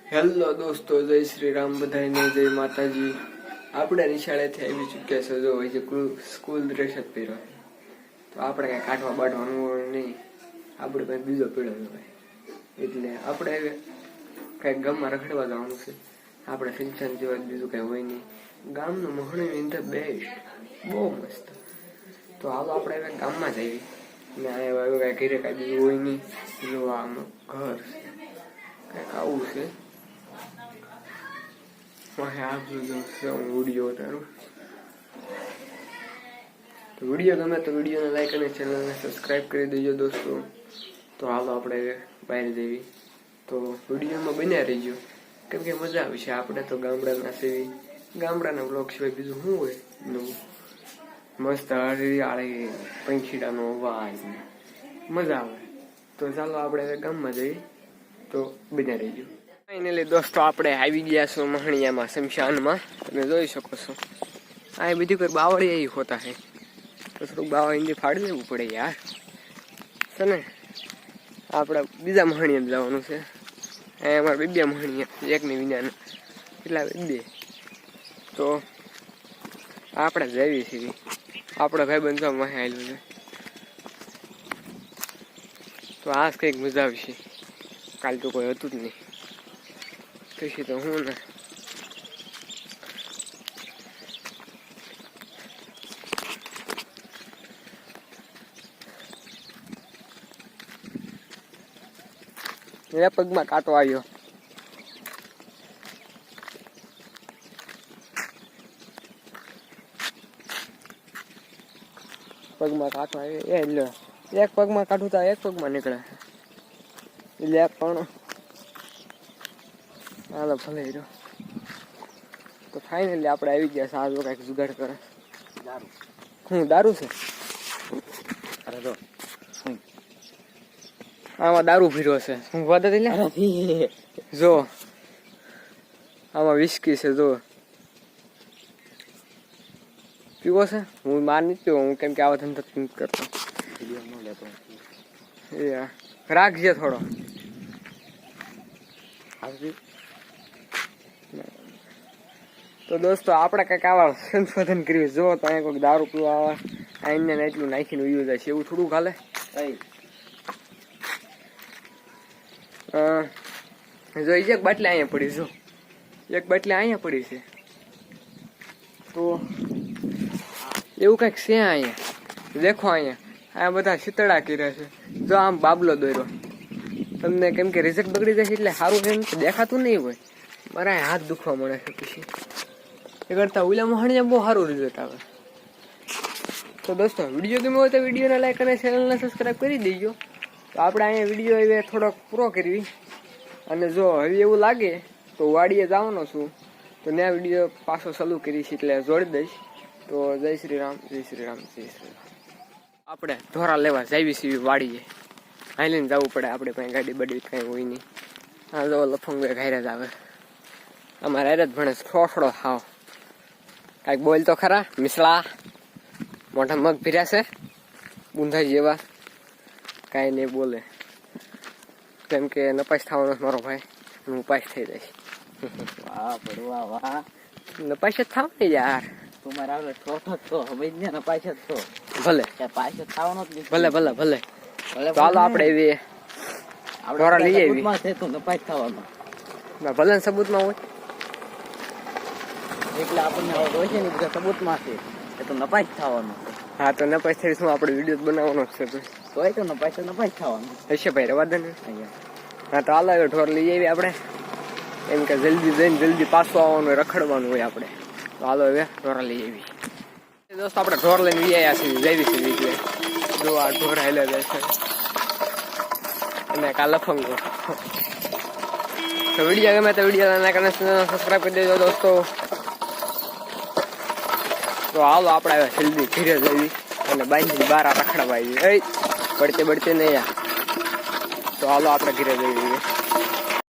Hello દોસ્તો, જય શ્રી રામ, બધાને જય માતાજી। આપણે નિશાળેથી આવી ચૂક્યા છે, જો જે સ્કૂલ ડ્રેસ જ પહેર્યો, તો આપણે કઈ કાઢવા બાંધવાનું નહીં, આપણે કઈ બીજો પીળો હોય એટલે આપણે કઈક ગામમાં રખડવા જવાનું છે। આપણે સિંચન જેવા બીજું કઈ હોય નહીં, ગામનું મોહણી ઇન ધ બેસ્ટ, બહુ મસ્ત। તો હાલો આપણે હવે ગામમાં જઈએ ને આ કઈ ઘરે કઈ બીજું હોય નહીં, જો આમાં ઘર છે, કઈક આવું છે। વિડીયો ઉતારું તો વિડીયો ગમે તો વિડીયોને લાઈક અને ચેનલને સબસ્ક્રાઈબ કરી દેજો દોસ્તો। તો હાલો આપણે બહાર જઈએ, તો વિડીયોમાં બન્યા રહીજો, કેમ કે મજા આવશે। આપણે તો ગામડાના સેવી, ગામડાના બ્લોગ સિવાય બીજું શું હોય નવું? મસ્ત હરિયાળી, પંખીડાનો અવાજ, મજા આવે। તો ચાલો આપણે ગામમાં જઈએ, તો બન્યા રહીજો। ફાઇનલી દોસ્તો આપણે આવી ગયા છો મહણિયામાં, શમશાનમાં, તમે જોઈ શકો છો। આ બધી કોઈ બાવળી એવી હોતા છે, તો થોડુંક બાવળ હિન્દી ફાડી દેવું પડે યાર, છે ને। આપણે બીજા મહણિયામાં જવાનું છે, અહીંયા અમારે બે મહણિયા, એકની વિનાના એટલા બે, તો આપણે જઈએ છીએ। આપણા ભાઈ બંધ માં આવેલું છે, તો આ કંઈક મજા આવશે। કાલ તો કોઈ હતું જ નહીં, પછી તો હું ને પગમાં કાંટો આવ્યો, પગમાં કાંટો આવ્યો એટલે એક પગમાં કાઢું તો એક પગમાં નીકળે એટલે એક પણ હાલો ભલે રહ્યો। તો ફાઇનલી આપણે આવી ગયા છે, આજો કઈક જુગાડ કરે। હું દારૂ છે? અરે તો આમાં દારૂ ભર્યો છે, હું વાત જો આમાં વિસ્કી છે, જો પીવો છે? હું માર નથી પીવો, હું કેમ કે આવા ધંધો નથી કરતો। રાખજે થોડો, તો દોસ્તો આપણે કઈક આવા સંશોધન કર્યું, જો તો અહીંયા કોઈક દારૂ પીવા આવે, આઈને એટલું નાખીને ઉયું જાય છે, એવું થોડું હાલે? જો એક બાટલી અહીંયા પડી, જો એક બાટલી અહીંયા પડી છે, તો એવું કઈક છે અહીંયા। દેખો અહીંયા બધા શીતળા કર્યા છે, જો આમ બાબલો દોર્યો, તમને કેમ કે રિઝલ્ટ બગડી જશે એટલે સારું એમ દેખાતું નહીં હોય, મારા હાથ દુખવા મળે છે પછી એ કરતા ઓલા મહણિયા બહુ સારું રિઝલ્ટ આવે। તો દોસ્તો વિડીયો ગમ્યો હોય તો વિડીયોને લાઈક અને ચેનલને સબસ્ક્રાઈબ કરી દેજો। તો આપણે અહીંયા વિડીયો હવે થોડોક પૂરો કરવી, અને જો હવે એવું લાગે તો વાડીએ જવાનો છું, તો ત્યાં વિડીયો પાછો ચાલુ કરીશ એટલે જોડી દઈશ। તો જય શ્રી રામ, જય શ્રી રામ, જય શ્રી રામ। આપણે ધોરા લેવા જાવી છીએ વાડીએ, હાલીને જવું પડે, આપણે પાસે ગાડી બાડી કાંઈ હોય નહીં। હા જો લફંગ ઘાયરે જ આવે, અમારે હારે જ ભણે થોડો હાવ, કાંઈક બોલ તો ખરા મિસળા, મોઢા મગ ભીર્યા છે બુંધા જેવા, કાંઈ નહીં બોલે, કેમ કે નપાસ થવાનો મારો ભાઈ, હું પાસ થઈ જઈશ। વાહ પડવા વાહ, નપાસ જ થાવ ને યાર, તમારે આવે છોટો તો હવે જ ને નપાસ જ તો ભલે પાસ જ થવાનો જ ભલે ભલે ભલે। ચાલો આપણે એવી ધોરા લઈ આવી છે, તો નપાસ થવાનો ભલે સબૂતમાં હોય એટલે આપણને હોય છે ને બધા સબૂતમાં છે, એ તો નપાસ થવાનો। હા તો નપાસ થઈ શું આપણે વિડીયો બનાવવાનો છે, તોય તો નપાસ થવાનો હશે ભાઈ, રવા દે ને। હા તો હાલ હવે ઢોર લઈ આવી આપણે, એમ કે જલ્દી જઈને જલ્દી પાછું આવવાનું હોય, રખડવાનું હોય આપણે, તો હાલો હવે ઢોરા લઈ આવી। દોસ્તો આપણે ઢોર લઈને આવ્યા છીએ, જઈ છીએ એટલે જો આ ઢોર હાલ્યા જાય છે અને કા લફંગો। તો વિડીયો ગમે તો વિડીયો લાઈક અને સબસ્ક્રાઈબ કરી દેજો દોસ્તો। તો હાલો આપણે હવે જલ્દી ઘરે જઈએ અને બાંધીને બહાર રખડવા આવી, પડતે નહીં યાર, તો હાલો આપણે ઘરે જઈએ।